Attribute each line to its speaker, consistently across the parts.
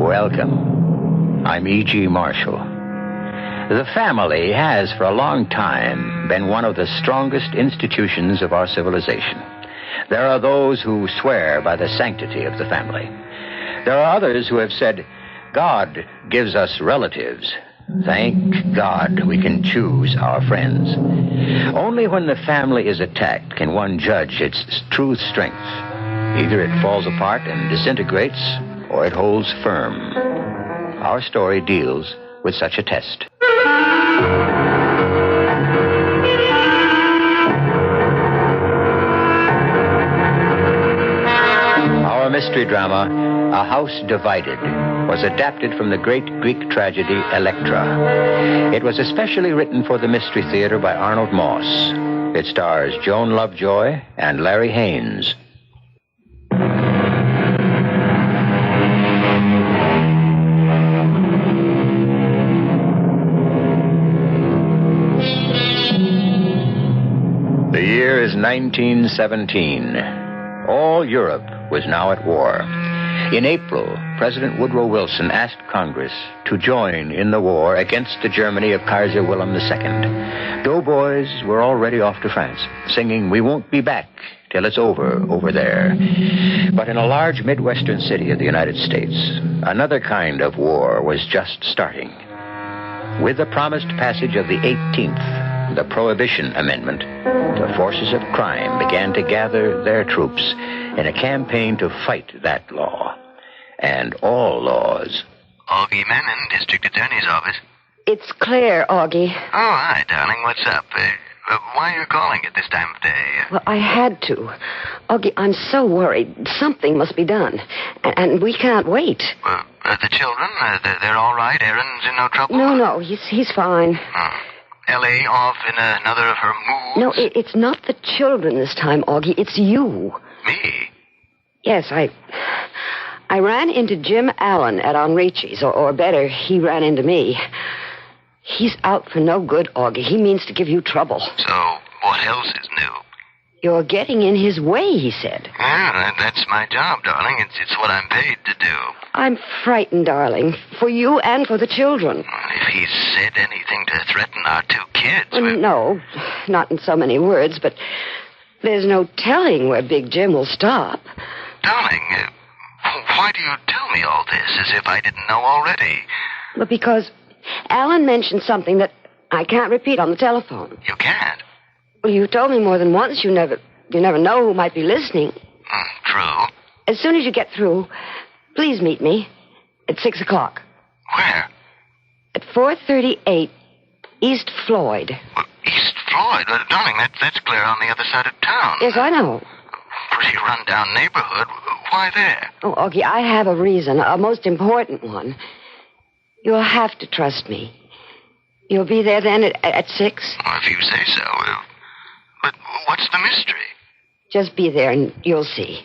Speaker 1: Welcome. I'm E.G. Marshall. The family has, for a long time, been one of the strongest institutions of our civilization. There are those who swear by the sanctity of the family. There are others who have said, God gives us relatives. Thank God we can choose our friends. Only when the family is attacked can one judge its true strength. Either it falls apart and disintegrates, or it holds firm. Our story deals with such a test. Our mystery drama, A House Divided, was adapted from the great Greek tragedy Electra. It was especially written for the Mystery Theater by Arnold Moss. It stars Joan Lovejoy and Larry Haines. The year is 1917. All Europe was now at war. In April, President Woodrow Wilson asked Congress to join in the war against the Germany of Kaiser Wilhelm II. Doughboys were already off to France, singing, "We won't be back till it's over there." But in a large Midwestern city of the United States, another kind of war was just starting. With the promised passage of the 18th, the Prohibition Amendment, the forces of crime began to gather their troops in a campaign to fight that law and all laws.
Speaker 2: Augie Menon, District Attorney's Office.
Speaker 3: It's Claire, Augie.
Speaker 2: Oh, hi, darling. What's up? Why are you calling at this time of day?
Speaker 3: Well, I had to. Augie, I'm so worried. Something must be done. And we can't wait.
Speaker 2: The children, they're all right? Erin's in no trouble?
Speaker 3: No, he's fine.
Speaker 2: Ellie off in another of her moves?
Speaker 3: No, it's not the children this time, Augie. It's you.
Speaker 2: Me?
Speaker 3: Yes, I ran into Jim Allen at Enrichi's, or better, he ran into me. He's out for no good, Augie. He means to give you trouble.
Speaker 2: So, what else is new?
Speaker 3: You're getting in his way, he said.
Speaker 2: Yeah, that's my job, darling. It's what I'm paid to do.
Speaker 3: I'm frightened, darling, for you and for the children.
Speaker 2: If he said anything to threaten our two kids...
Speaker 3: No, not in so many words, but there's no telling where Big Jim will stop.
Speaker 2: Darling, why do you tell me all this as if I didn't know already?
Speaker 3: Well, because Alan mentioned something that I can't repeat on the telephone.
Speaker 2: You can't?
Speaker 3: Well, you told me more than once. You never know who might be listening.
Speaker 2: True.
Speaker 3: As soon as you get through, please meet me at 6 o'clock.
Speaker 2: Where?
Speaker 3: At 438 East Floyd.
Speaker 2: Well, East Floyd? Darling, that's clear on the other side of town.
Speaker 3: Yes, I know.
Speaker 2: Pretty run-down neighborhood. Why there?
Speaker 3: Oh, Augie, I have a reason, a most important one. You'll have to trust me. You'll be there then at 6?
Speaker 2: Well, if you say so. But what's the mystery?
Speaker 3: Just be there and you'll see.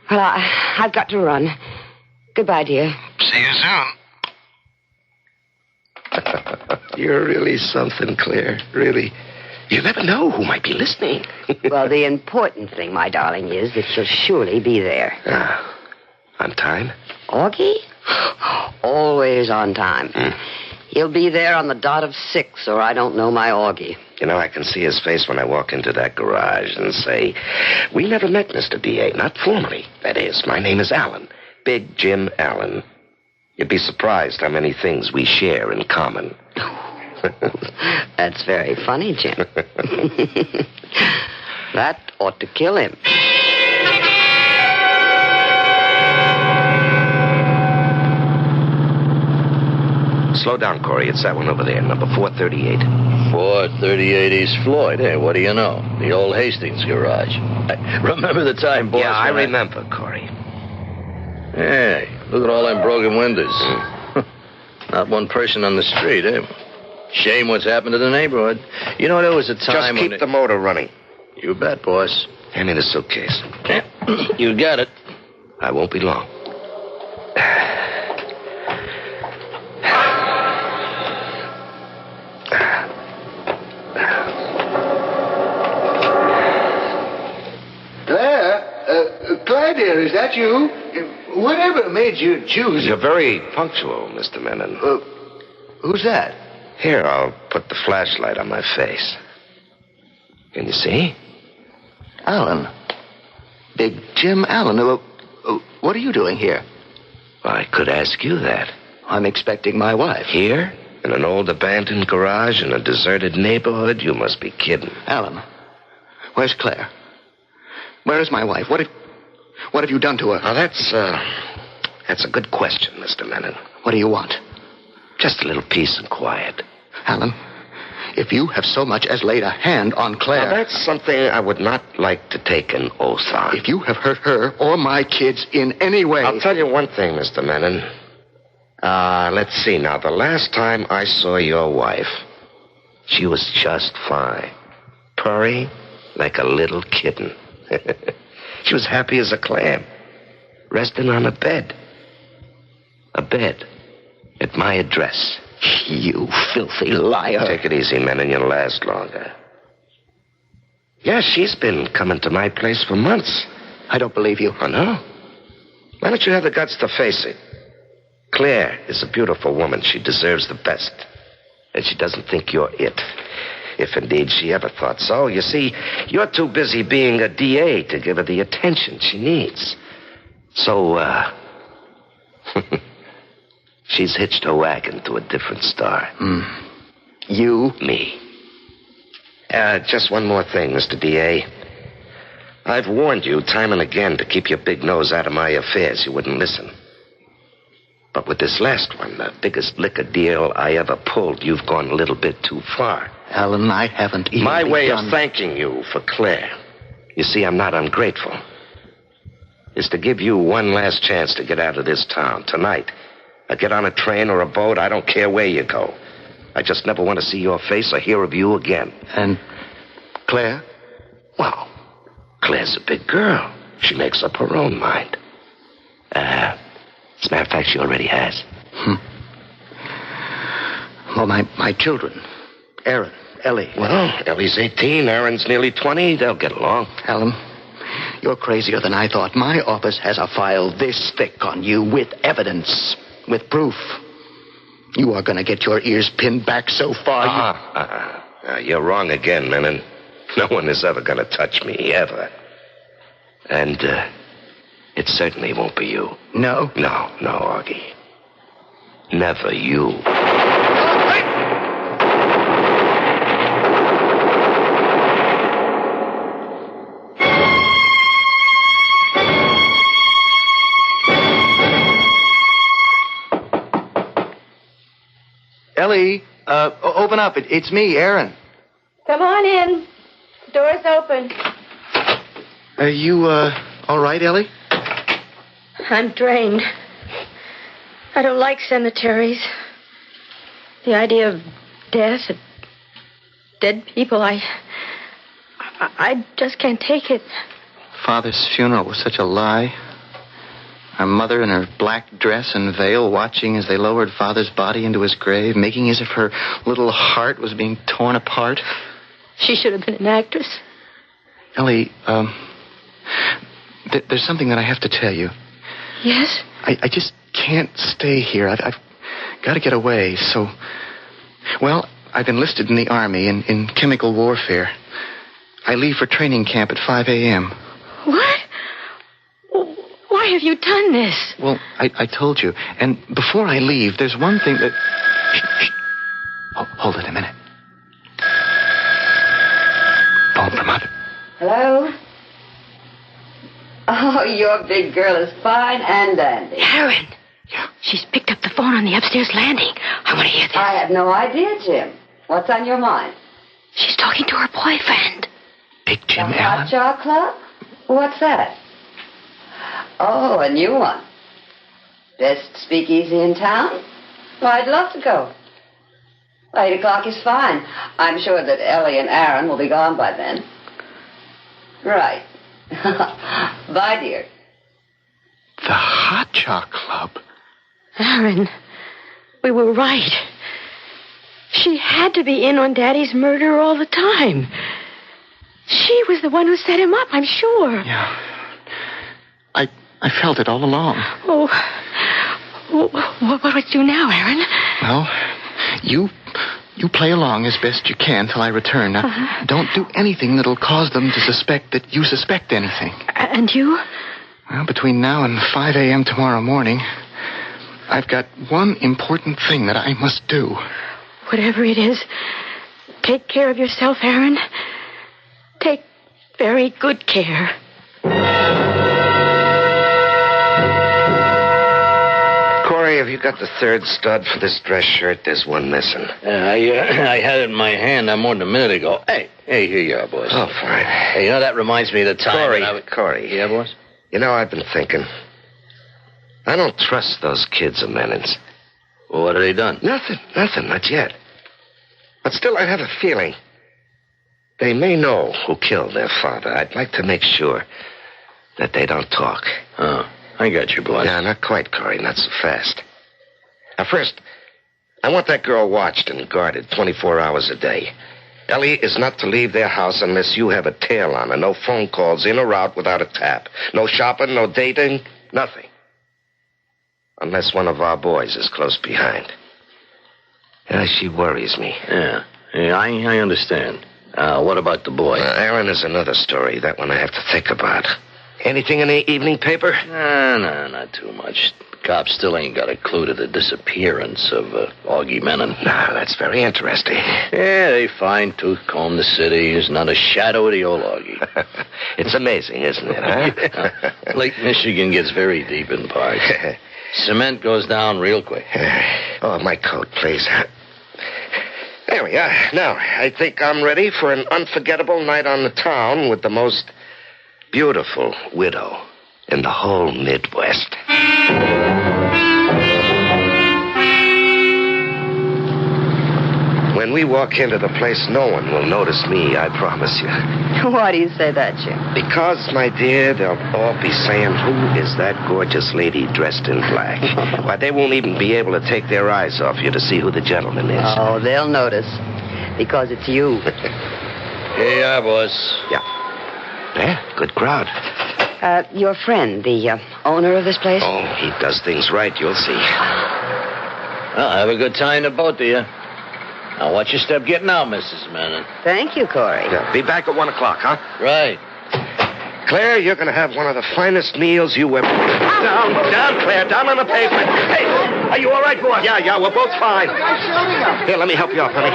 Speaker 3: Well, I've got to run. Goodbye, dear.
Speaker 2: See you soon.
Speaker 4: You're really something, Claire. Really. You never know who might be listening.
Speaker 3: Well, the important thing, my darling, is that you'll surely be there.
Speaker 4: On time?
Speaker 3: Augie? Always on time. He'll be there on the dot of 6, or I don't know my Augie.
Speaker 4: You know, I can see his face when I walk into that garage and say, "We never met, Mr. D.A., not formally. That is, my name is Allen, Big Jim Allen." You'd be surprised how many things we share in common.
Speaker 3: That's very funny, Jim. That ought to kill him.
Speaker 4: Slow down, Corey. It's that one over there, number 438.
Speaker 5: 438 East Floyd. Hey, what do you know? The old Hastings garage. Remember the time, boss?
Speaker 4: Yeah, I remember, Corey.
Speaker 5: Hey, look at all them broken windows. Not one person on the street, eh? Shame what's happened to the neighborhood. You know, there was a time
Speaker 4: Just keep the motor running.
Speaker 5: You bet, boss.
Speaker 4: Hand me the suitcase.
Speaker 5: You got it.
Speaker 4: I won't be long.
Speaker 6: Claire, dear, is that you?
Speaker 5: whatever made you choose...
Speaker 4: You're very punctual, Mr. Menon.
Speaker 5: Who's that?
Speaker 4: Here, I'll put the flashlight on my face. Can you see?
Speaker 5: Allen. Big Jim Allen. What are you doing here?
Speaker 4: Well, I could ask you that.
Speaker 5: I'm expecting my wife.
Speaker 4: Here? In an old abandoned garage in a deserted neighborhood? You must be kidding.
Speaker 5: Allen, where's Claire? Where is my wife? What have you done to her?
Speaker 4: Now, that's a good question, Mr. Menon.
Speaker 5: What do you want?
Speaker 4: Just a little peace and quiet.
Speaker 5: Allen, if you have so much as laid a hand on Claire...
Speaker 4: Now, that's something I would not like to take an oath on.
Speaker 5: If you have hurt her or my kids in any way...
Speaker 4: I'll tell you one thing, Mr. Menon. Let's see now. The last time I saw your wife, she was just fine. Purring like a little kitten. She was happy as a clam. Resting on a bed. A bed. At my address.
Speaker 5: You filthy liar.
Speaker 4: Take it easy, Menon. You'll last longer. Yeah, she's been coming to my place for months.
Speaker 5: I don't believe you.
Speaker 4: Oh, no? Why don't you have the guts to face it? Claire is a beautiful woman. She deserves the best. And she doesn't think you're it. If indeed she ever thought so. You see, you're too busy being a DA to give her the attention she needs. So, she's hitched her wagon to a different star.
Speaker 5: You?
Speaker 4: Me. Just one more thing, Mr. DA. I've warned you time and again to keep your big nose out of my affairs. You wouldn't listen. But with this last one, the biggest liquor deal I ever pulled, you've gone a little bit too far.
Speaker 5: Allen, I haven't even
Speaker 4: My way
Speaker 5: begun.
Speaker 4: of thanking you for Claire, you see, I'm not ungrateful, is to give you one last chance to get out of this town tonight. Get on a train or a boat, I don't care where you go. I just never want to see your face or hear of you again.
Speaker 5: And Claire?
Speaker 4: Well, Claire's a big girl. She makes up her own mind. As a matter of fact, she already has.
Speaker 5: Well, my children. Aaron, Ellie.
Speaker 4: Well, Ellie's 18, Aaron's nearly 20. They'll get along.
Speaker 5: Allen, you're crazier than I thought. My office has a file this thick on you with evidence, with proof. You are going to get your ears pinned back so far.
Speaker 4: You're wrong again, Menon. No one is ever going to touch me, ever. And, it certainly won't be you.
Speaker 5: No?
Speaker 4: No, Augie. Never you.
Speaker 5: Ellie, open up. It's me, Aaron.
Speaker 6: Come on in. The door's open.
Speaker 5: Are you, all right, Ellie?
Speaker 6: I'm drained. I don't like cemeteries. The idea of death, of dead people, I just can't take it.
Speaker 5: Father's funeral was such a lie. Our mother in her black dress and veil watching as they lowered Father's body into his grave, making as if her little heart was being torn apart.
Speaker 6: She should have been an actress.
Speaker 5: Ellie, there's something that I have to tell you.
Speaker 6: Yes?
Speaker 5: I just can't stay here. I've got to get away, so... Well, I've enlisted in the Army in chemical warfare. I leave for training camp at 5 a.m.
Speaker 6: What? Why have you done this?
Speaker 5: Well, I told you. And before I leave, there's one thing that... Shh. Hold it a minute. Phone from Mother.
Speaker 3: Hello? Oh, your big girl is fine and dandy.
Speaker 6: Aaron.
Speaker 5: Yeah.
Speaker 6: She's picked up the phone on the upstairs landing. I want to hear this.
Speaker 3: I have no idea, Jim. What's on your mind?
Speaker 6: She's talking to her boyfriend.
Speaker 5: Big Jim
Speaker 3: The
Speaker 5: Allen.
Speaker 3: Hot Jar Club? What's that? Oh, a new one. Best speakeasy in town? Well, I'd love to go. 8 o'clock is fine. I'm sure that Ellie and Aaron will be gone by then. Right. Bye, dear.
Speaker 5: The Hot Jar Club.
Speaker 6: Aaron, we were right. She had to be in on Daddy's murder all the time. She was the one who set him up, I'm sure.
Speaker 5: Yeah. I felt it all along.
Speaker 6: Oh, what do I do now, Aaron?
Speaker 5: Well, you play along as best you can till I return. Now, don't do anything that'll cause them to suspect that you suspect anything.
Speaker 6: And you?
Speaker 5: Well, between now and 5 a.m. tomorrow morning, I've got one important thing that I must do.
Speaker 6: Whatever it is, take care of yourself, Aaron. Take very good care.
Speaker 4: Corey, have you got the third stud for this dress shirt? There's one missing.
Speaker 7: I had it in my hand more than a minute ago. Hey, here you are, boys.
Speaker 4: Oh, fine.
Speaker 7: Hey, that reminds me of the time...
Speaker 4: Corey.
Speaker 7: Yeah, boys?
Speaker 4: I've been thinking. I don't trust those kids of Menon's.
Speaker 7: Well, what have they done?
Speaker 4: Nothing, not yet. But still, I have a feeling. They may know who killed their father. I'd like to make sure that they don't talk.
Speaker 7: Oh, I got you, boys.
Speaker 4: No, not quite, Corey. Not so fast. Now, first, I want that girl watched and guarded 24 hours a day. Ellie is not to leave their house unless you have a tail on her. No phone calls in or out without a tap. No shopping, no dating, nothing. Unless one of our boys is close behind. She worries me.
Speaker 7: Yeah, I understand. What about the boy?
Speaker 4: Aaron is another story. That one I have to think about. Anything in the evening paper?
Speaker 7: No, not too much. The cops still ain't got a clue to the disappearance of Augie Menon.
Speaker 4: No, that's very interesting.
Speaker 7: Yeah, they fine-tooth comb the city. There's not a shadow of the old Augie.
Speaker 4: It's amazing, isn't it, huh?
Speaker 7: Yeah. Lake Michigan gets very deep in parts. Cement goes down real quick.
Speaker 4: Oh, my coat, please. There we are. Now, I think I'm ready for an unforgettable night on the town with the most beautiful widow in the whole Midwest. When we walk into the place, no one will notice me, I promise you.
Speaker 3: Why do you say that, Jim?
Speaker 4: Because, my dear, they'll all be saying, who is that gorgeous lady dressed in black? Why, they won't even be able to take their eyes off you to see who the gentleman is.
Speaker 3: Oh, they'll notice. Because it's you.
Speaker 7: Here you are, boys.
Speaker 4: Yeah. Yeah, good crowd.
Speaker 3: Your friend, the owner of this place?
Speaker 4: Oh, he does things right, you'll see.
Speaker 7: Well, have a good time, the both of you. Now, watch your step getting out, Mrs. Menon.
Speaker 3: Thank you, Corey.
Speaker 4: Yeah, be back at 1 o'clock, huh?
Speaker 7: Right.
Speaker 4: Claire, you're going to have one of the finest meals you ever... Down, Claire, down on the pavement. Hey, are you all right, boss? Yeah, we're both fine. Here, let me help you up, honey.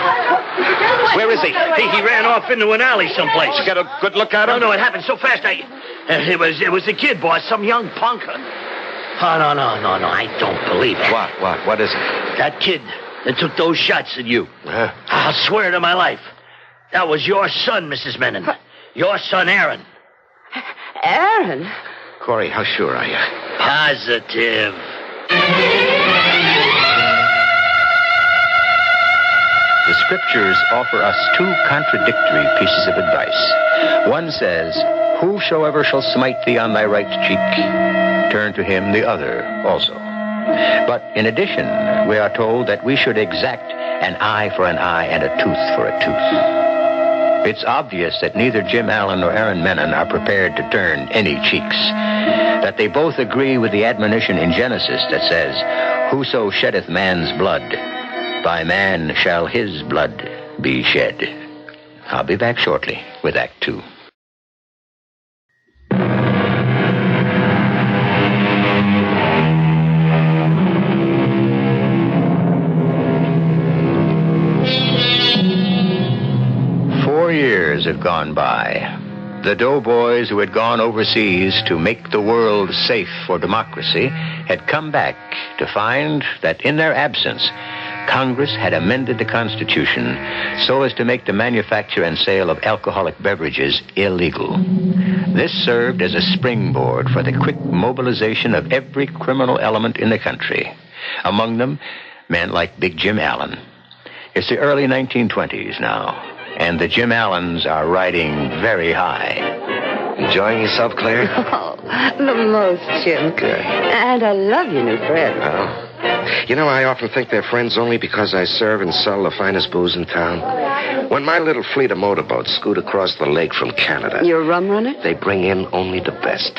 Speaker 4: Where is he?
Speaker 8: He ran off into an alley someplace.
Speaker 4: Did you get a good look at him?
Speaker 8: No, it happened so fast. It was the kid, boss, some young punker. Oh, no, I don't believe it.
Speaker 4: What is it?
Speaker 8: That kid that took those shots at you.
Speaker 4: Huh?
Speaker 8: I'll swear to my life. That was your son, Mrs. Menon. Your son, Aaron.
Speaker 3: Aaron?
Speaker 4: Corey, how sure are you?
Speaker 8: Positive.
Speaker 1: The scriptures offer us two contradictory pieces of advice. One says, whosoever shall smite thee on thy right cheek, turn to him the other also. But in addition, we are told that we should exact an eye for an eye and a tooth for a tooth. It's obvious that neither Jim Allen nor Aaron Menon are prepared to turn any cheeks. That they both agree with the admonition in Genesis that says, whoso sheddeth man's blood, by man shall his blood be shed. I'll be back shortly with Act 2. Years had gone by. The doughboys who had gone overseas to make the world safe for democracy had come back to find that in their absence, Congress had amended the Constitution so as to make the manufacture and sale of alcoholic beverages illegal. This served as a springboard for the quick mobilization of every criminal element in the country. Among them, men like Big Jim Allen. It's the early 1920s now. And the Jim Allens are riding very high.
Speaker 4: Enjoying yourself, Claire?
Speaker 3: Oh, the most, Jim.
Speaker 4: Good.
Speaker 3: And I love your new friend.
Speaker 4: Oh. You know, I often think they're friends only because I serve and sell the finest booze in town. When my little fleet of motorboats scoot across the lake from Canada...
Speaker 3: You're a rum runner?
Speaker 4: They bring in only the best.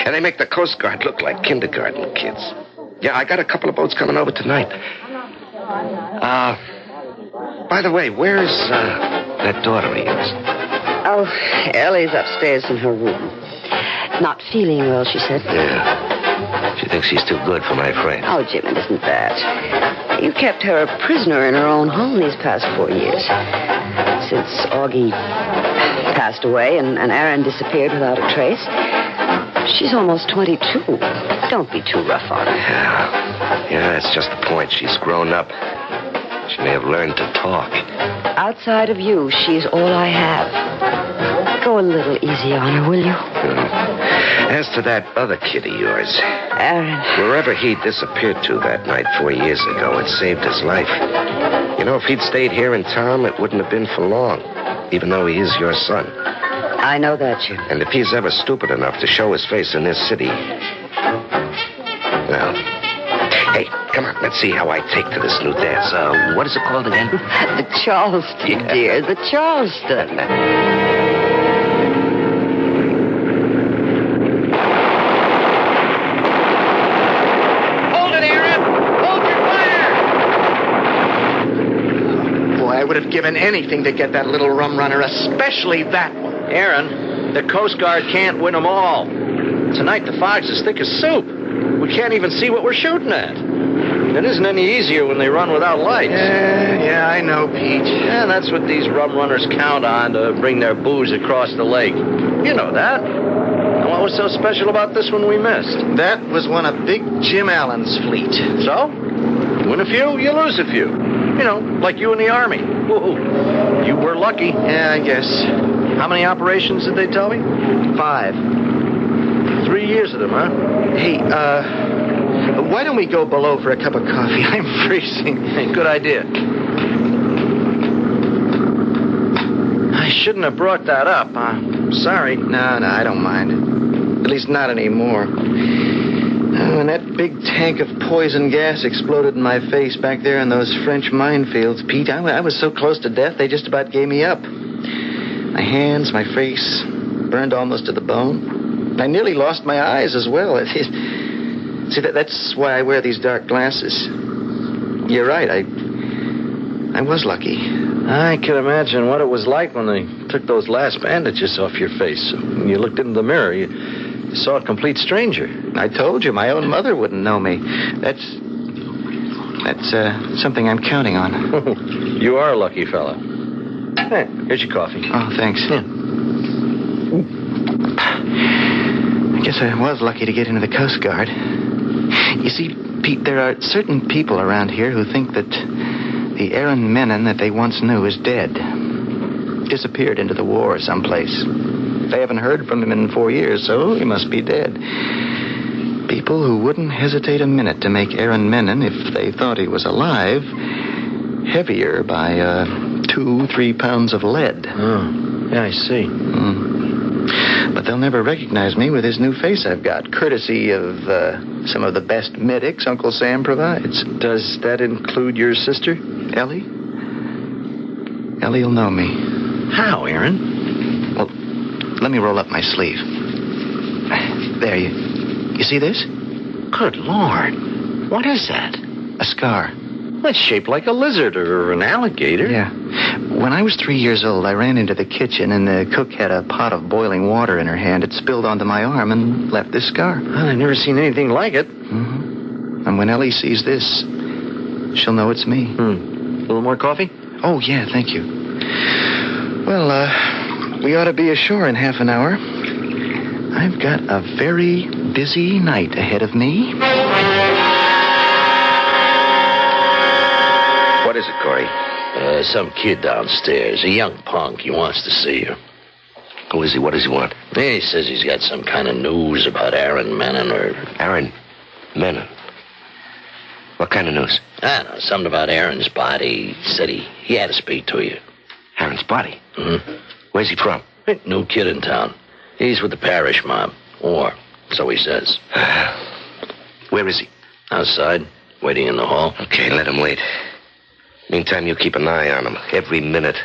Speaker 4: And they make the Coast Guard look like kindergarten kids. Yeah, I got a couple of boats coming over tonight. By the way, where's that daughter of yours?
Speaker 3: Oh, Ellie's upstairs in her room. Not feeling well, she said.
Speaker 4: Yeah. She thinks she's too good for my friend.
Speaker 3: Oh, Jim, it isn't that. You kept her a prisoner in her own home these past 4 years. Since Augie passed away and Aaron disappeared without a trace. She's almost 22. Don't be too rough on her.
Speaker 4: Yeah, that's just the point. She's grown up. She may have learned to talk.
Speaker 3: Outside of you, she's all I have. Go a little easy on her, will you?
Speaker 4: As to that other kid of yours,
Speaker 3: Aaron.
Speaker 4: wherever he disappeared to that night 4 years ago, it saved his life. You know, if he'd stayed here in town, it wouldn't have been for long, even though he is your son.
Speaker 3: I know that, Jim.
Speaker 4: And if he's ever stupid enough to show his face in this city, well, hey, come on, let's see how I take to this new dance. What is it called again?
Speaker 3: The Charleston, dear, the Charleston.
Speaker 5: I would have given anything to get that little rum runner, especially that one.
Speaker 7: Aaron, the Coast Guard can't win them all. Tonight the fog's as thick as soup. We can't even see what we're shooting at. It isn't any easier when they run without lights.
Speaker 5: Yeah, I know, Pete.
Speaker 7: Yeah, that's what these rum runners count on to bring their booze across the lake. You know that. And what was so special about this one we missed?
Speaker 5: That was one of Big Jim Allen's fleet.
Speaker 7: So? Win a few, you lose a few. You know, like you in the Army. Woo-hoo. You were lucky.
Speaker 5: Yeah, I guess.
Speaker 7: How many operations did they tell me?
Speaker 5: 5.
Speaker 7: 3 years of them, huh?
Speaker 5: Hey, why don't we go below for a cup of coffee? I'm freezing.
Speaker 7: Hey, good idea. I shouldn't have brought that up. I'm sorry.
Speaker 5: No, I don't mind. At least not anymore. When that big tank of poison gas exploded in my face back there in those French minefields, Pete, I was so close to death, they just about gave me up. My hands, my face, burned almost to the bone. I nearly lost my eyes as well. See, that's why I wear these dark glasses. You're right, I was lucky.
Speaker 7: I can imagine what it was like when they took those last bandages off your face. When you looked into the mirror, you saw a complete stranger.
Speaker 5: I told you, my own mother wouldn't know me. That's something I'm counting on.
Speaker 7: You are a lucky fella. Hey, here's your coffee.
Speaker 5: Oh, thanks.
Speaker 7: Yeah.
Speaker 5: I guess I was lucky to get into the Coast Guard. You see, Pete, there are certain people around here who think that the Aaron Menon that they once knew is dead. Disappeared into the war someplace. They haven't heard from him in 4 years, so he must be dead. People who wouldn't hesitate a minute to make Aaron Menon, if they thought he was alive, heavier by 2-3 pounds of lead.
Speaker 7: Oh, yeah, I see.
Speaker 5: But they'll never recognize me with this new face I've got, courtesy of some of the best medics Uncle Sam provides.
Speaker 7: Does that include your sister?
Speaker 5: Ellie? Ellie'll know me.
Speaker 7: How, Aaron?
Speaker 5: Well, let me roll up my sleeve. There, you see this?
Speaker 7: Good Lord. What is that?
Speaker 5: A scar.
Speaker 7: Well, it's shaped like a lizard or an alligator.
Speaker 5: Yeah. When I was 3 years old, I ran into the kitchen, and the cook had a pot of boiling water in her hand. It spilled onto my arm and left this scar.
Speaker 7: Well, I've never seen anything like it.
Speaker 5: Mm-hmm. And when Ellie sees this, she'll know it's me.
Speaker 7: A little more coffee?
Speaker 5: Oh, yeah, thank you. Well, we ought to be ashore in half an hour. I've got a very busy night ahead of me.
Speaker 4: What is it, Corey?
Speaker 7: Some kid downstairs, a young punk. He wants to see you.
Speaker 4: Who is he? What does he want?
Speaker 7: He says he's got some kind of news about Aaron Menon or...
Speaker 4: Aaron Menon? What kind of news?
Speaker 7: I don't know, something about Aaron's body. He said he had to speak to you.
Speaker 4: Aaron's body?
Speaker 7: Mm-hmm.
Speaker 4: Where's he from?
Speaker 7: New kid in town. He's with the parish mob. Or so he says.
Speaker 4: Where is he?
Speaker 7: Outside, waiting in the hall.
Speaker 4: Okay, let him wait. Meantime, you keep an eye on him every minute.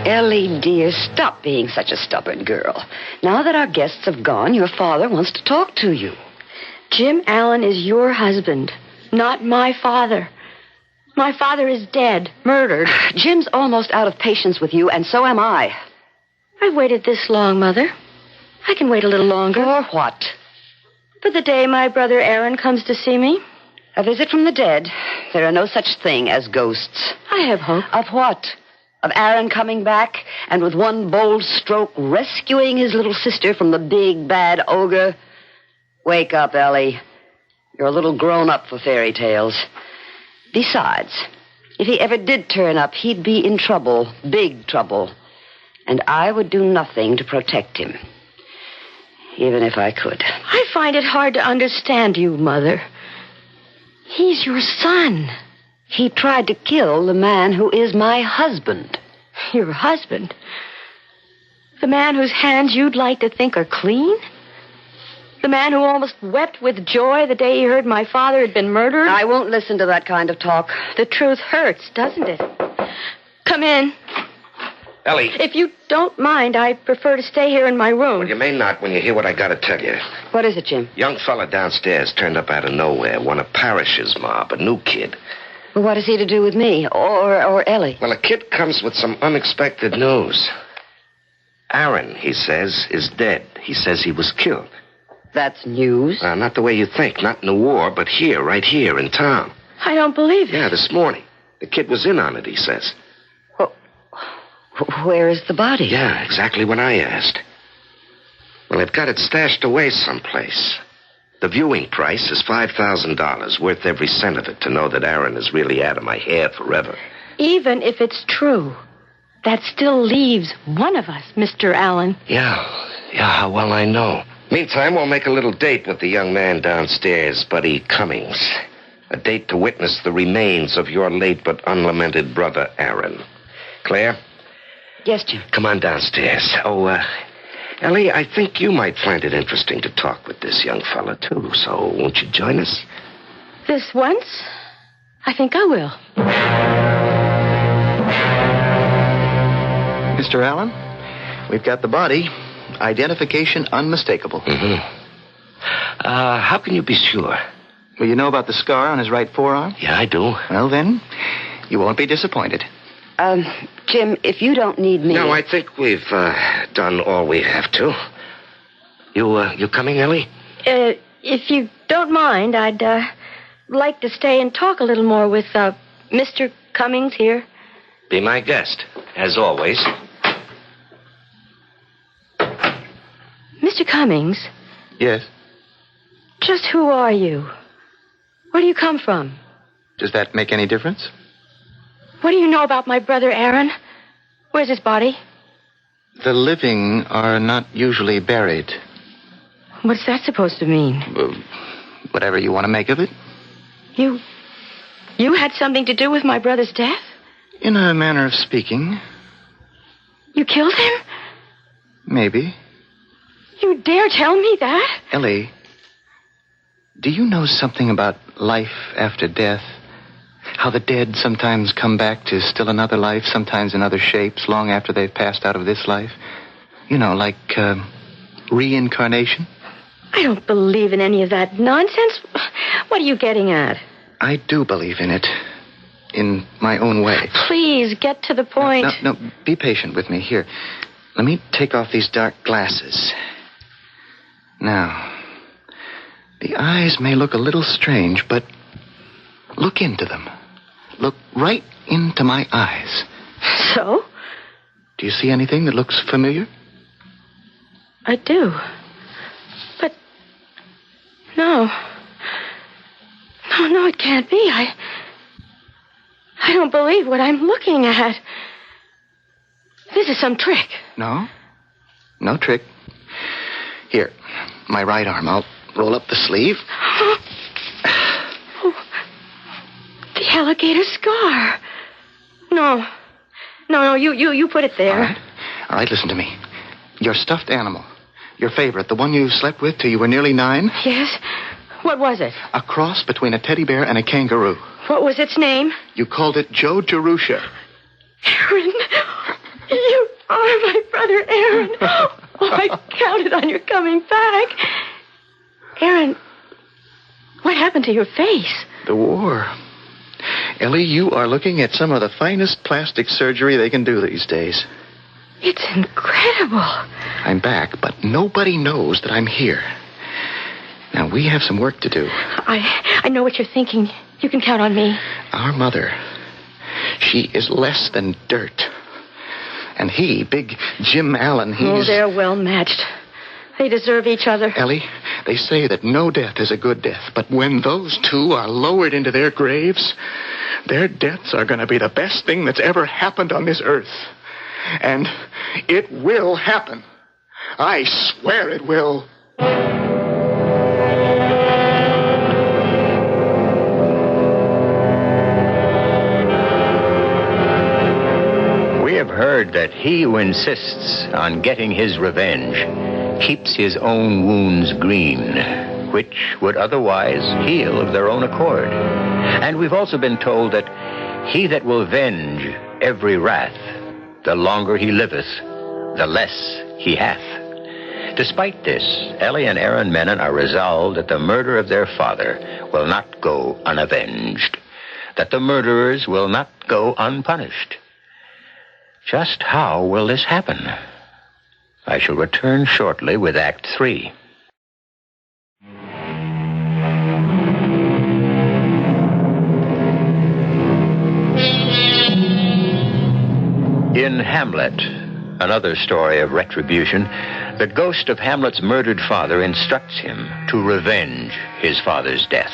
Speaker 3: Ellie. Ellie, dear, stop being such a stubborn girl. Now that our guests have gone, your father wants to talk to you.
Speaker 6: Jim Allen is your husband, not my father. My father is dead, murdered.
Speaker 3: Jim's almost out of patience with you, and so am I.
Speaker 6: I've waited this long, Mother. I can wait a little longer.
Speaker 3: For what?
Speaker 6: For the day my brother Aaron comes to see me.
Speaker 3: A visit from the dead. There are no such thing as ghosts.
Speaker 6: I have hope.
Speaker 3: Of what? Of Aaron coming back and with one bold stroke rescuing his little sister from the big, bad ogre? Wake up, Ellie. You're a little grown up for fairy tales. Besides, if he ever did turn up, he'd be in trouble, big trouble. And I would do nothing to protect him. Even if I could.
Speaker 6: I find it hard to understand you, Mother. He's your son.
Speaker 3: He tried to kill the man who is my husband.
Speaker 6: Your husband? The man whose hands you'd like to think are clean? The man who almost wept with joy the day he heard my father had been murdered?
Speaker 3: I won't listen to that kind of talk.
Speaker 6: The truth hurts, doesn't it? Come in.
Speaker 4: Ellie.
Speaker 6: If you don't mind, I prefer to stay here in my room.
Speaker 4: Well, you may not when you hear what I got to tell you.
Speaker 3: What is it, Jim?
Speaker 4: Young fella downstairs turned up out of nowhere. One of Parrish's mob, a new kid.
Speaker 3: Well, what is he to do with me or Ellie?
Speaker 4: Well, a kid comes with some unexpected news. Aaron, he says, is dead. He says he was killed.
Speaker 3: That's news.
Speaker 4: Not the way you think. Not in the war, but here, right here in town.
Speaker 6: I don't believe it.
Speaker 4: Yeah, this morning. The kid was in on it, he says.
Speaker 3: Well, where is the body?
Speaker 4: Yeah, exactly what I asked. Well, they've got it stashed away someplace. The viewing price is $5,000, worth every cent of it, to know that Aaron is really out of my hair forever.
Speaker 6: Even if it's true, that still leaves one of us, Mr. Allen.
Speaker 4: Yeah, how well I know. Meantime, we'll make a little date with the young man downstairs, Buddy Cummings. A date to witness the remains of your late but unlamented brother, Aaron. Claire?
Speaker 3: Yes, Jim.
Speaker 4: Come on downstairs. Oh, Ellie, I think you might find it interesting to talk with this young fella, too. So won't you join us?
Speaker 6: This once? I think I will.
Speaker 5: Mr. Allen, we've got the body. Identification unmistakable.
Speaker 4: Mm-hmm. How can you be sure?
Speaker 5: Well, you know about the scar on his right forearm?
Speaker 4: Yeah, I do.
Speaker 5: Well, then, you won't be disappointed.
Speaker 3: Jim, if you don't need me...
Speaker 4: No, I think we've done all we have to. You coming, Ellie?
Speaker 6: If you don't mind, I'd like to stay and talk a little more with Mr. Cummings here.
Speaker 4: Be my guest, as always.
Speaker 6: Mr. Cummings?
Speaker 5: Yes?
Speaker 6: Just who are you? Where do you come from?
Speaker 5: Does that make any difference?
Speaker 6: What do you know about my brother Aaron? Where's his body?
Speaker 5: The living are not usually buried.
Speaker 6: What's that supposed to mean?
Speaker 5: Whatever you want to make of it.
Speaker 6: You had something to do with my brother's death?
Speaker 5: In a manner of speaking.
Speaker 6: You killed him?
Speaker 5: Maybe.
Speaker 6: You dare tell me that?
Speaker 5: Ellie, do you know something about life after death? How the dead sometimes come back to still another life, sometimes in other shapes, long after they've passed out of this life? You know, like reincarnation?
Speaker 6: I don't believe in any of that nonsense. What are you getting at?
Speaker 5: I do believe in it. In my own way.
Speaker 6: Please, get to the point.
Speaker 5: No, be patient with me. Here, let me take off these dark glasses. Now, the eyes may look a little strange, but look into them. Look right into my eyes.
Speaker 6: So?
Speaker 5: Do you see anything that looks familiar?
Speaker 6: I do. But, no, it can't be. I don't believe what I'm looking at. This is some trick.
Speaker 5: No trick. Here, my right arm. I'll roll up the sleeve.
Speaker 6: Oh, the alligator scar. No, you put it there.
Speaker 5: All right, listen to me. Your stuffed animal. Your favorite, the one you slept with till you were nearly 9?
Speaker 6: Yes. What was it?
Speaker 5: A cross between a teddy bear and a kangaroo.
Speaker 6: What was its name?
Speaker 5: You called it Joe Jerusha.
Speaker 6: Aaron, you Oh, my brother Aaron. Oh, I counted on your coming back. Aaron, what happened to your face?
Speaker 5: The war. Ellie, you are looking at some of the finest plastic surgery they can do these days.
Speaker 6: It's incredible.
Speaker 5: I'm back, but nobody knows that I'm here. Now, we have some work to do.
Speaker 6: I know what you're thinking. You can count on me.
Speaker 5: Our mother, she is less than dirt. And he, big Jim Allen, he's...
Speaker 6: Oh, they're well matched. They deserve each other.
Speaker 5: Ellie, they say that no death is a good death, but when those two are lowered into their graves, their deaths are going to be the best thing that's ever happened on this earth. And it will happen. I swear it will.
Speaker 1: We have heard that he who insists on getting his revenge keeps his own wounds green, which would otherwise heal of their own accord. And we've also been told that he that will venge every wrath, the longer he liveth, the less he hath. Despite this, Ellie and Aaron Menon are resolved that the murder of their father will not go unavenged, that the murderers will not go unpunished. Just how will this happen? I shall return shortly with Act 3. In Hamlet, another story of retribution, the ghost of Hamlet's murdered father instructs him to revenge his father's death.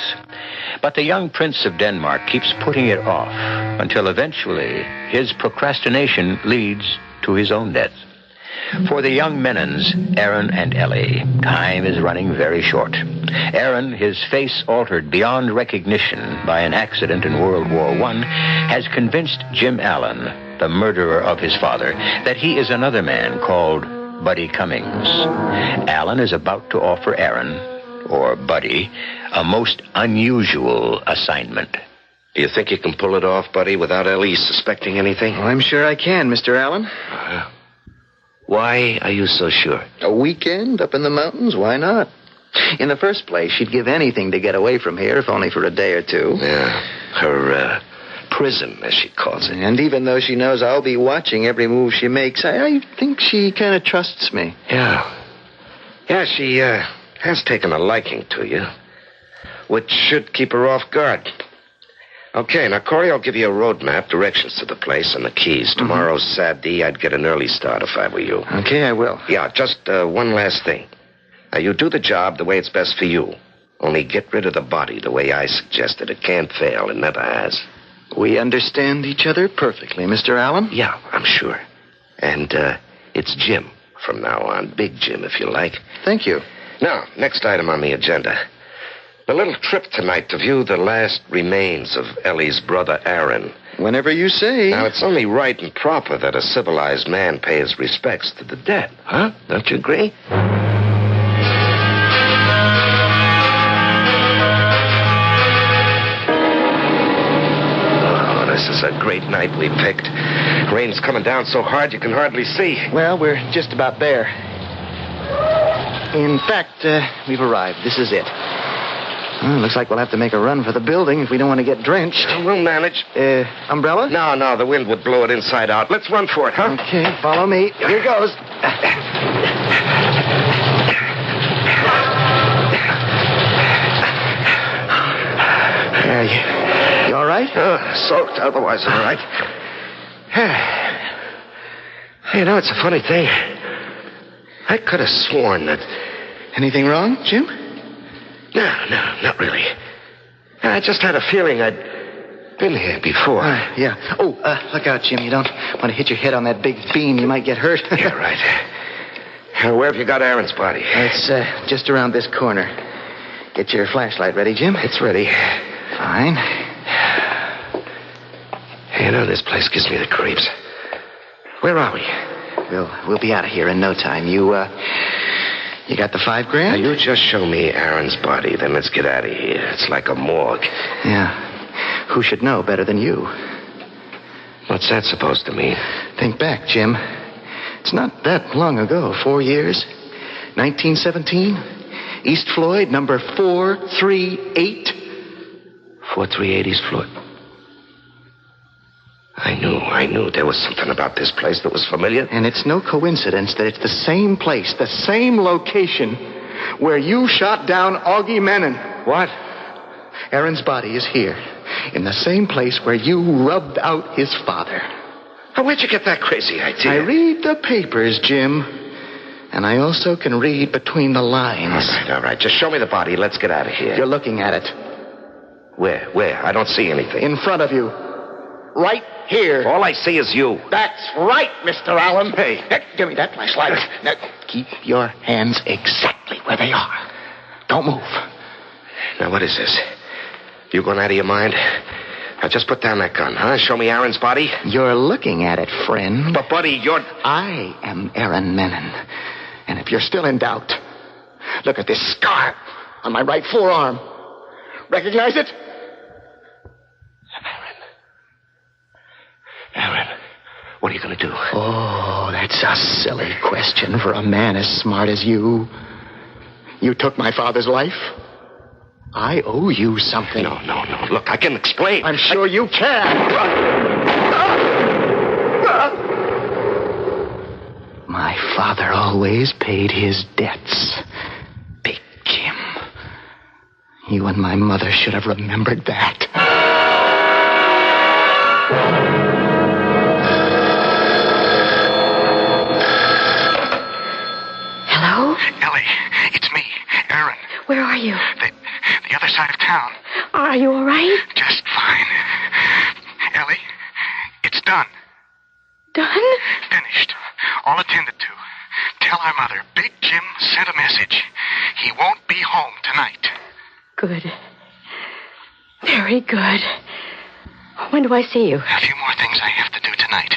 Speaker 1: But the young prince of Denmark keeps putting it off until eventually his procrastination leads to his own death. For the young Menons, Aaron and Ellie, time is running very short. Aaron, his face altered beyond recognition by an accident in World War I, has convinced Jim Allen, the murderer of his father, that he is another man called Buddy Cummings. Allen is about to offer Aaron, or Buddy, a most unusual assignment.
Speaker 4: Do you think you can pull it off, Buddy, without Ellie suspecting anything?
Speaker 5: Oh, I'm sure I can, Mr. Allen.
Speaker 4: Why are you so sure?
Speaker 5: A weekend up in the mountains? Why not? In the first place, she'd give anything to get away from here, if only for a day or two.
Speaker 4: Yeah, her prison, as she calls it.
Speaker 5: And even though she knows I'll be watching every move she makes, I think she kind of trusts me.
Speaker 4: Yeah. Yeah, she has taken a liking to you, which should keep her off guard. Okay, now, Corey, I'll give you a road map, directions to the place, and the keys. Tomorrow's Saturday. I'd get an early start if I were you.
Speaker 5: Okay, I will.
Speaker 4: Yeah, just one last thing. Now, you do the job the way it's best for you. Only get rid of the body the way I suggested. It can't fail. It never has.
Speaker 5: We understand each other perfectly, Mr. Allen?
Speaker 4: Yeah, I'm sure. And it's Jim from now on. Big Jim, if you like.
Speaker 5: Thank you.
Speaker 4: Now, next item on the agenda. A little trip tonight to view the last remains of Ellie's brother, Aaron.
Speaker 5: Whenever you say.
Speaker 4: Now, it's only right and proper that a civilized man pay his respects to the dead, huh? Don't you agree? Oh, this is a great night we picked. Rain's coming down so hard you can hardly see.
Speaker 5: Well, we're just about there. In fact, we've arrived. This is it. Looks like we'll have to make a run for the building if we don't want to get drenched.
Speaker 4: We'll manage.
Speaker 5: Umbrella?
Speaker 4: No, the wind would blow it inside out. Let's run for it, huh?
Speaker 5: Okay, follow me. Here goes. You all right?
Speaker 4: Soaked, otherwise all right. You know, it's a funny thing. I could have sworn that...
Speaker 5: Anything wrong, Jim?
Speaker 4: No, not really. I just had a feeling I'd been here before.
Speaker 5: Yeah. Oh, look out, Jim. You don't want to hit your head on that big beam. You might get hurt.
Speaker 4: Yeah, right. Where have you got Aaron's body?
Speaker 5: It's just around this corner. Get your flashlight ready, Jim.
Speaker 4: It's ready.
Speaker 5: Fine.
Speaker 4: You know, this place gives me the creeps. Where are we?
Speaker 5: We'll be out of here in no time. You got the $5 grand?
Speaker 4: Now, you just show me Aaron's body, then let's get out of here. It's like a morgue.
Speaker 5: Yeah. Who should know better than you?
Speaker 4: What's that supposed to mean?
Speaker 5: Think back, Jim. It's not that long ago, 4 years. 1917, East Floyd, number 438.
Speaker 4: 438 East Floyd. I knew there was something about this place that was familiar.
Speaker 5: And it's no coincidence that it's the same place, the same location where you shot down Augie Menon.
Speaker 4: What?
Speaker 5: Aaron's body is here, in the same place where you rubbed out his father.
Speaker 4: Now, where'd you get that crazy idea?
Speaker 5: I read the papers, Jim. And I also can read between the lines.
Speaker 4: All right. Just show me the body. Let's get out of here.
Speaker 5: You're looking at it.
Speaker 4: Where? I don't see anything.
Speaker 5: In front of you. Right here.
Speaker 4: All I see is you.
Speaker 5: That's right, Mr. Allen.
Speaker 4: Hey.
Speaker 5: Give me that flashlight. Now, keep your hands exactly where they are. Don't move.
Speaker 4: Now, what is this? You going out of your mind? Now, just put down that gun, huh? Show me Aaron's body.
Speaker 5: You're looking at it, friend.
Speaker 4: But, buddy, you're...
Speaker 5: I am Aaron Menon. And if you're still in doubt, look at this scar on my right forearm. Recognize it?
Speaker 4: Aaron, what are you going to do?
Speaker 5: Oh, that's a silly question for a man as smart as you. You took my father's life. I owe you something.
Speaker 4: No. Look, I can explain.
Speaker 5: I'm sure you can. My father always paid his debts. Big Jim. You and my mother should have remembered that.
Speaker 6: Hello?
Speaker 2: Ellie, it's me, Aaron.
Speaker 6: Where are you?
Speaker 2: The other side of town.
Speaker 6: Are you all right?
Speaker 2: Just fine. Ellie, it's done.
Speaker 6: Done?
Speaker 2: Finished. All attended to. Tell our mother, Big Jim sent a message. He won't be home tonight.
Speaker 6: Good. Very good. When do I see you?
Speaker 2: A few more things I have to do tonight.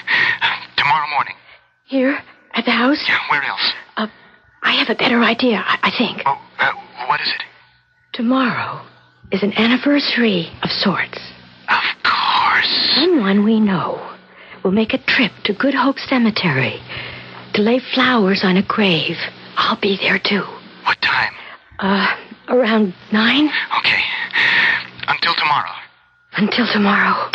Speaker 2: Tomorrow morning.
Speaker 6: Here? At the house?
Speaker 2: Yeah, where else?
Speaker 6: I have a better idea, I think.
Speaker 2: Oh, what is it?
Speaker 6: Tomorrow is an anniversary of sorts.
Speaker 2: Of course.
Speaker 6: Someone we know will make a trip to Good Hope Cemetery to lay flowers on a grave. I'll be there, too.
Speaker 2: What time?
Speaker 6: Around 9?
Speaker 2: Okay. Until tomorrow.
Speaker 6: Until tomorrow.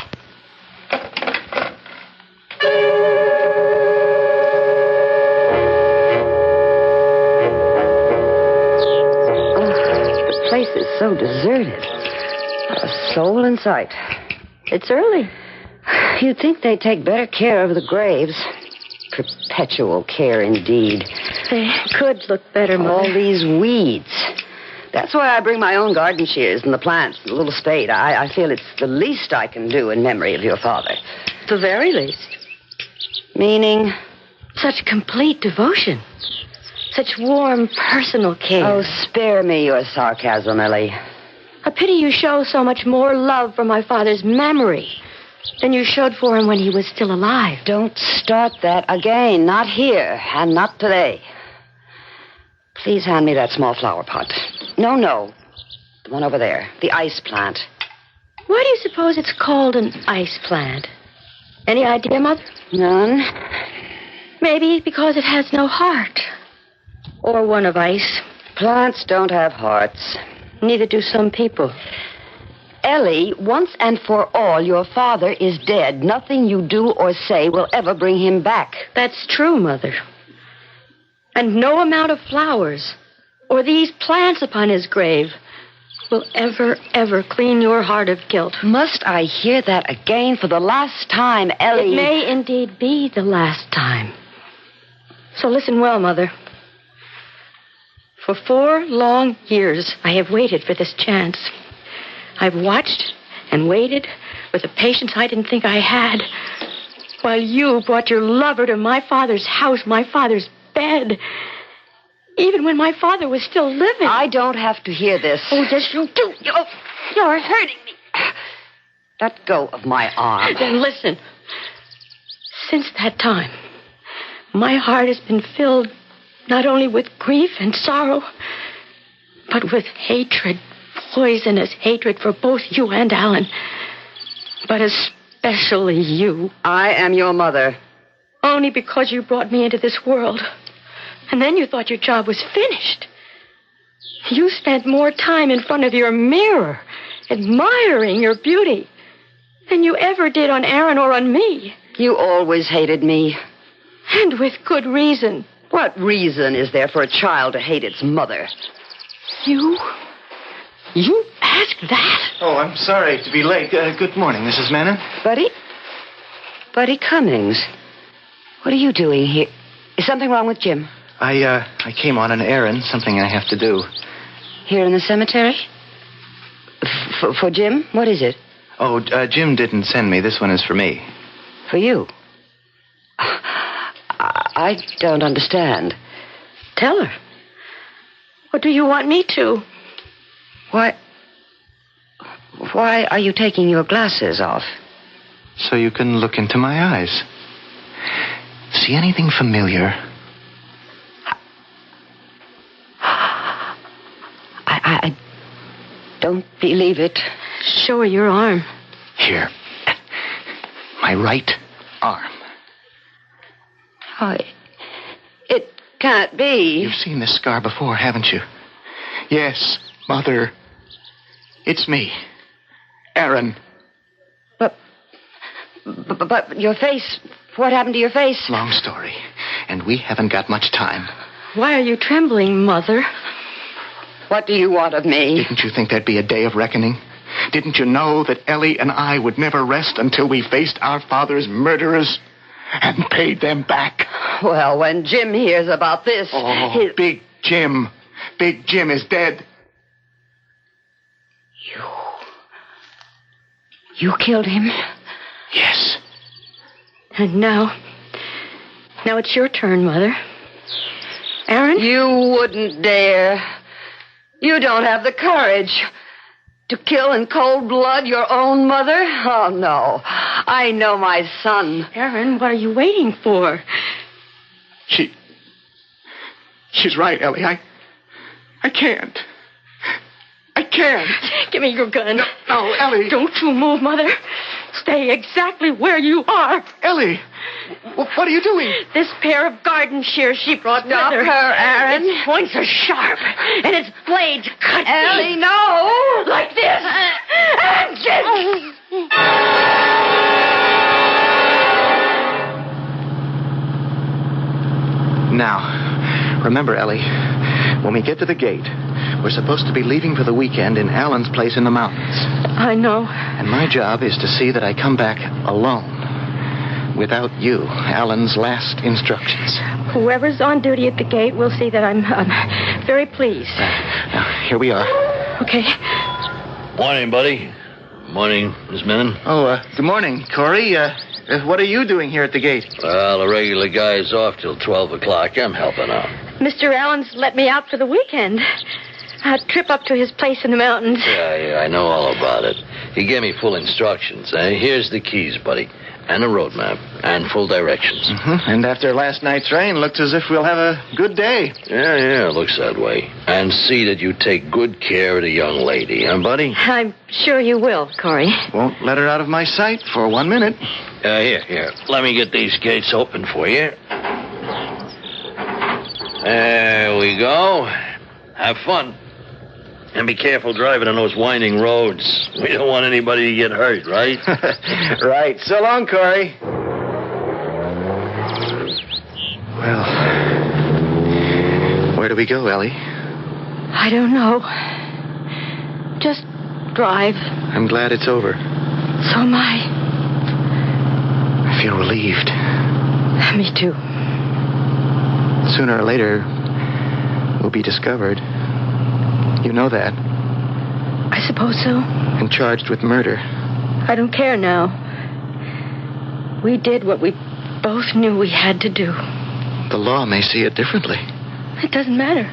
Speaker 3: The place is so deserted. Not a soul in sight.
Speaker 6: It's early.
Speaker 3: You'd think they'd take better care of the graves. Perpetual care, indeed.
Speaker 6: They could look better, Mother.
Speaker 3: All these weeds. That's why I bring my own garden shears and the plants and the little spade. I feel it's the least I can do in memory of your father.
Speaker 6: The very least.
Speaker 3: Meaning?
Speaker 6: Such complete devotion. Such warm, personal care.
Speaker 3: Oh, spare me your sarcasm, Ellie.
Speaker 6: A pity you show so much more love for my father's memory than you showed for him when he was still alive.
Speaker 3: Don't start that again. Not here, and not today. Please hand me that small flower pot. No. The one over there. The ice plant.
Speaker 6: Why do you suppose it's called an ice plant? Any idea, Mother?
Speaker 3: None.
Speaker 6: Maybe because it has no heart. Or one of ice.
Speaker 3: Plants don't have hearts.
Speaker 6: Neither do some people.
Speaker 3: Ellie, once and for all, your father is dead. Nothing you do or say will ever bring him back.
Speaker 6: That's true, Mother. And no amount of flowers or these plants upon his grave will ever clean your heart of guilt.
Speaker 3: Must I hear that again for the last time, Ellie?
Speaker 6: It may indeed be the last time. So listen well, Mother. For 4 long years, I have waited for this chance. I've watched and waited with a patience I didn't think I had, while you brought your lover to my father's house, my father's bed, even when my father was still living.
Speaker 3: I don't have to hear this.
Speaker 6: Oh, yes, you do. You're hurting me.
Speaker 3: Let go of my arm.
Speaker 6: Then listen. Since that time, my heart has been filled not only with grief and sorrow, but with hatred, poisonous hatred for both you and Alan, but especially you.
Speaker 3: I am your mother.
Speaker 6: Only because you brought me into this world. And then you thought your job was finished. You spent more time in front of your mirror, admiring your beauty, than you ever did on Aaron or on me.
Speaker 3: You always hated me.
Speaker 6: And with good reason.
Speaker 3: What reason is there for a child to hate its mother?
Speaker 6: You asked that?
Speaker 5: Oh, I'm sorry to be late. Good morning, Mrs. Mannon.
Speaker 3: Buddy Cummings. What are you doing here? Is something wrong with Jim?
Speaker 5: I came on an errand, something I have to do.
Speaker 3: Here in the cemetery? For Jim? What is it?
Speaker 5: Oh, Jim didn't send me. This one is for me.
Speaker 3: For you? I don't understand.
Speaker 6: Tell her. What do you want me to?
Speaker 3: Why are you taking your glasses off?
Speaker 5: So you can look into my eyes. See anything familiar?
Speaker 3: I don't believe it.
Speaker 6: Show her your arm.
Speaker 5: Here. My right arm.
Speaker 3: Oh, it can't be.
Speaker 5: You've seen this scar before, haven't you? Yes, Mother. It's me. Aaron.
Speaker 3: But your face... What happened to your face?
Speaker 5: Long story. And we haven't got much time.
Speaker 6: Why are you trembling, Mother?
Speaker 3: What do you want of me?
Speaker 5: Didn't you think there'd be a day of reckoning? Didn't you know that Ellie and I would never rest until we faced our father's murderers and paid them back?
Speaker 3: Well, when Jim hears about this...
Speaker 5: Oh, Big Jim. Big Jim is dead.
Speaker 3: You killed him?
Speaker 5: Yes.
Speaker 6: And now it's your turn, Mother. Aaron?
Speaker 3: You wouldn't dare. You don't have the courage to kill in cold blood your own mother? Oh, no. I know my son.
Speaker 6: Aaron, what are you waiting for?
Speaker 5: She's right, Ellie. I can't. I can't.
Speaker 6: Give me your gun.
Speaker 5: No, Ellie.
Speaker 6: Don't you move, Mother. Stay exactly where you are.
Speaker 5: Ellie, what are you doing?
Speaker 6: This pair of garden shears she brought
Speaker 3: Stop
Speaker 6: with her.
Speaker 3: her, Aaron.
Speaker 6: Its points are sharp, and its blades cut
Speaker 3: Ellie,
Speaker 6: deep.
Speaker 3: no.
Speaker 6: Like this. And this.
Speaker 5: Now, remember, Ellie, when we get to the gate, we're supposed to be leaving for the weekend in Alan's place in the mountains.
Speaker 6: I know.
Speaker 5: And my job is to see that I come back alone. Without you, Alan's last instructions.
Speaker 6: Whoever's on duty at the gate will see that I'm very pleased.
Speaker 5: Now, here we are.
Speaker 6: Okay.
Speaker 8: Morning, buddy. Morning, Miss Mannon.
Speaker 5: Oh, good morning, Corey. What are you doing here at the gate?
Speaker 8: Well, the regular guy is off till 12 o'clock. I'm helping out.
Speaker 6: Mr. Allen's let me out for the weekend. A trip up to his place in the mountains.
Speaker 8: Yeah, I know all about it. He gave me full instructions. Here's the keys, buddy. And a road map. And full directions.
Speaker 5: Mm-hmm. And after last night's rain, looks as if we'll have a good day.
Speaker 8: Yeah, it looks that way. And see that you take good care of the young lady, huh, buddy?
Speaker 6: I'm sure you will, Corey.
Speaker 5: Won't let her out of my sight for 1 minute.
Speaker 8: Here. Let me get these gates open for you. There we go. Have fun. And be careful driving on those winding roads. We don't want anybody to get hurt, right?
Speaker 5: Right. So long, Corey. Well, where do we go, Ellie?
Speaker 6: I don't know. Just drive.
Speaker 5: I'm glad it's over.
Speaker 6: So am I.
Speaker 5: I feel relieved.
Speaker 6: Me too.
Speaker 5: Sooner or later, we'll be discovered. You know that.
Speaker 6: I suppose so.
Speaker 5: And charged with murder.
Speaker 6: I don't care now. We did what we both knew we had to do.
Speaker 5: The law may see it differently.
Speaker 6: It doesn't matter.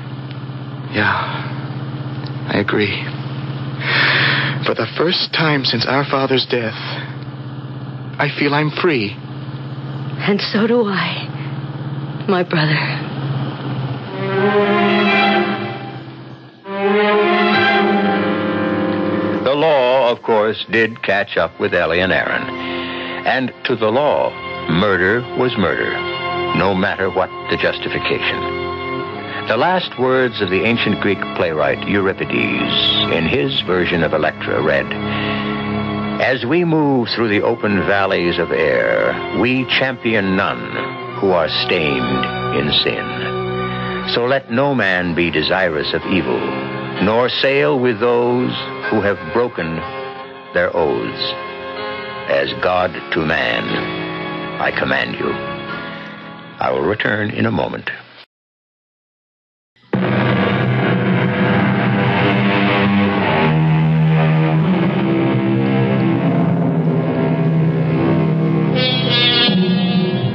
Speaker 5: Yeah, I agree. For the first time since our father's death, I feel I'm free.
Speaker 6: And so do I, my brother.
Speaker 1: The law, of course, did catch up with Ellie and Aaron. And to the law, Murder was murder, no matter what the justification. The last words of the ancient Greek playwright Euripides, in his version of Electra, read, "As we move through the open valleys of air, we champion none who are stained in sin. So let no man be desirous of evil, nor sail with those who have broken their oaths. As God to man, I command you." I will return in a moment.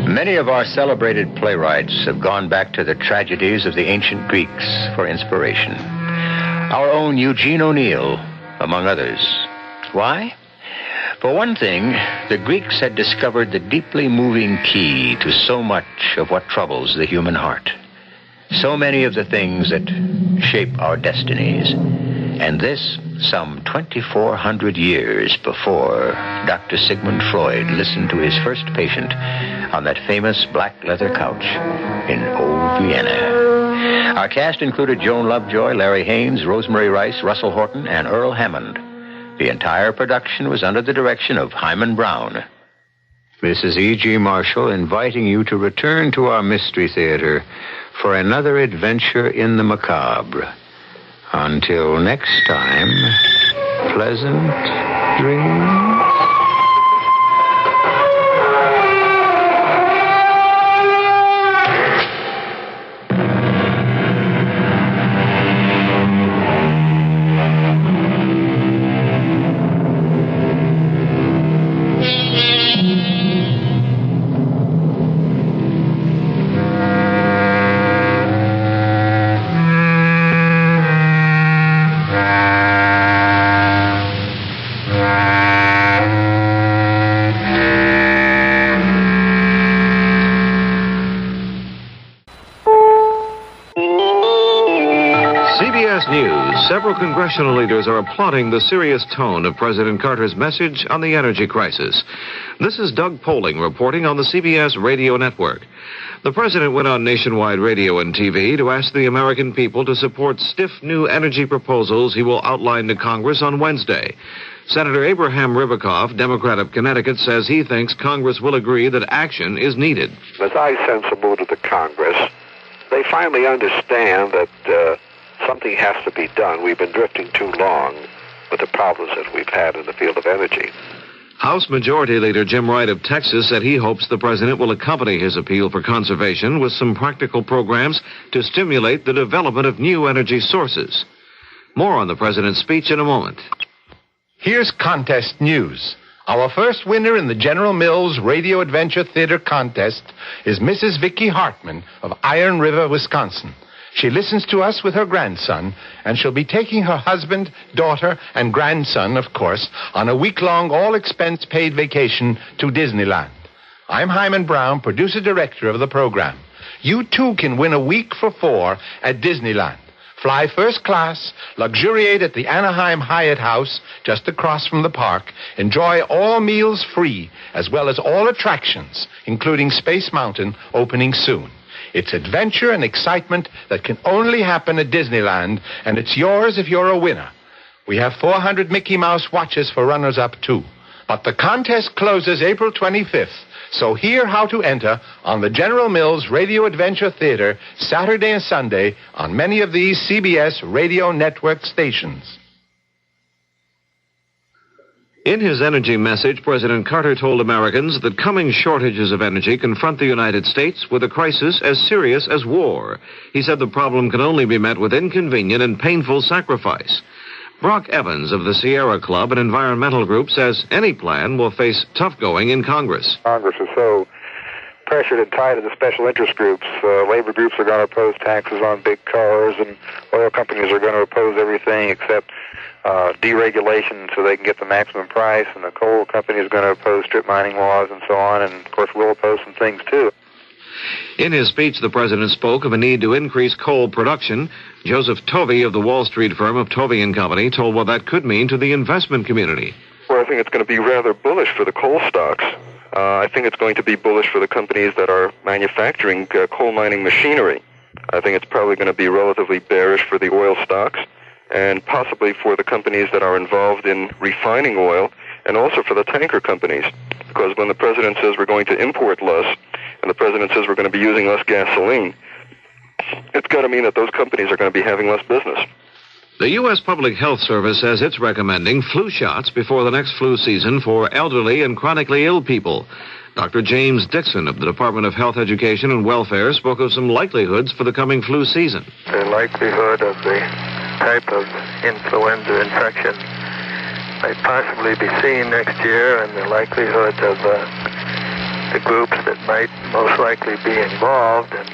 Speaker 1: Many of our celebrated playwrights have gone back to the tragedies of the ancient Greeks for inspiration. Our own Eugene O'Neill, among others. Why? For one thing, the Greeks had discovered the deeply moving key to so much of what troubles the human heart. So many of the things that shape our destinies. And this some 2,400 years before Dr. Sigmund Freud listened to his first patient on that famous black leather couch in old Vienna. Our cast included Joan Lovejoy, Larry Haynes, Rosemary Rice, Russell Horton, and Earl Hammond. The entire production was under the direction of Hyman Brown. This is E.G. Marshall inviting you to return to our Mystery Theater for another adventure in the macabre. Until next time, pleasant dreams.
Speaker 9: Several congressional leaders are applauding the serious tone of President Carter's message on the energy crisis. This is Doug Poling reporting on the CBS radio network. The president went on nationwide radio and TV to ask the American people to support stiff new energy proposals he will outline to Congress on Wednesday. Senator Abraham Ribicoff, Democrat of Connecticut, says he thinks Congress will agree that action is needed.
Speaker 10: As I sense the mood of the Congress, they finally understand that something has to be done. We've been drifting too long with the problems that we've had in the field of energy.
Speaker 9: House Majority Leader Jim Wright of Texas said he hopes the president will accompany his appeal for conservation with some practical programs to stimulate the development of new energy sources. More on the president's speech in a moment.
Speaker 11: Here's contest news. Our first winner in the General Mills Radio Adventure Theater contest is Mrs. Vicki Hartman of Iron River, Wisconsin. She listens to us with her grandson, and she'll be taking her husband, daughter, and grandson, of course, on a week-long, all-expense-paid vacation to Disneyland. I'm Hyman Brown, producer-director of the program. You, too, can win a week for 4 at Disneyland. Fly first class, luxuriate at the Anaheim Hyatt House just across from the park, enjoy all meals free, as well as all attractions, including Space Mountain, opening soon. It's adventure and excitement that can only happen at Disneyland, and it's yours if you're a winner. We have 400 Mickey Mouse watches for runners-up, too. But the contest closes April 25th, so hear how to enter on the General Mills Radio Adventure Theater Saturday and Sunday on many of these CBS radio network stations.
Speaker 9: In his energy message, President Carter told Americans that coming shortages of energy confront the United States with a crisis as serious as war. He said the problem can only be met with inconvenient and painful sacrifice. Brock Evans of the Sierra Club, an environmental group, says any plan will face tough going in Congress.
Speaker 10: Congress is so pressured and tied to the special interest groups. Labor groups are going to oppose taxes on big cars, and oil companies are going to oppose everything except deregulation so they can get the maximum price, and the coal company is going to oppose strip mining laws and so on, and of course we'll oppose some things too.
Speaker 9: In his speech, the president spoke of a need to increase coal production. Joseph Tovey of the Wall Street firm of Tovey & Company told what that could mean to the investment community.
Speaker 10: Well, I think it's going to be rather bullish for the coal stocks. I think it's going to be bullish for the companies that are manufacturing coal mining machinery. I think it's probably going to be relatively bearish for the oil stocks, and possibly for the companies that are involved in refining oil, and also for the tanker companies. Because when the president says we're going to import less, and the president says we're going to be using less gasoline, it's got to mean that those companies are going to be having less business.
Speaker 9: The U.S. Public Health Service says it's recommending flu shots before the next flu season for elderly and chronically ill people. Dr. James Dixon of the Department of Health, Education, and Welfare spoke of some likelihoods for the coming flu season.
Speaker 12: The likelihood of the type of influenza infection may possibly be seen next year, and the likelihood of the groups that might most likely be involved. And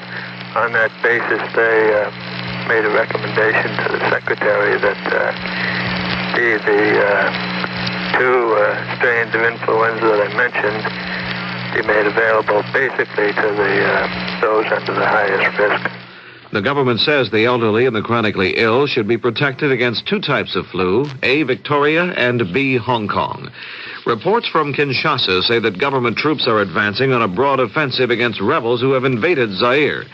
Speaker 12: on that basis, they made a recommendation to the Secretary that the two strains of influenza that I mentioned be made available basically to those under the highest risk.
Speaker 9: The government says the elderly and the chronically ill should be protected against two types of flu, A. Victoria and B. Hong Kong. Reports from Kinshasa say that government troops are advancing on a broad offensive against rebels who have invaded Zaire.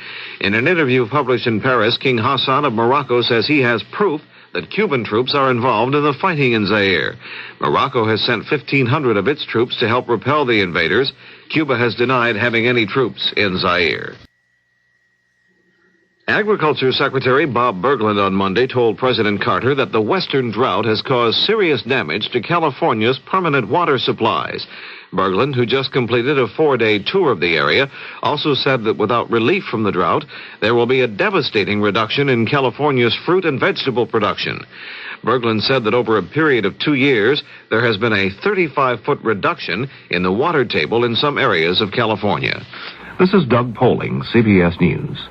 Speaker 9: In an interview published in Paris, King Hassan of Morocco says he has proof that Cuban troops are involved in the fighting in Zaire. Morocco has sent 1,500 of its troops to help repel the invaders. Cuba has denied having any troops in Zaire. Agriculture Secretary Bob Bergland on Monday told President Carter that the western drought has caused serious damage to California's permanent water supplies. Bergland, who just completed a 4-day tour of the area, also said that without relief from the drought, there will be a devastating reduction in California's fruit and vegetable production. Bergland said that over a period of 2 years, there has been a 35-foot reduction in the water table in some areas of California. This is Doug Poling, CBS News.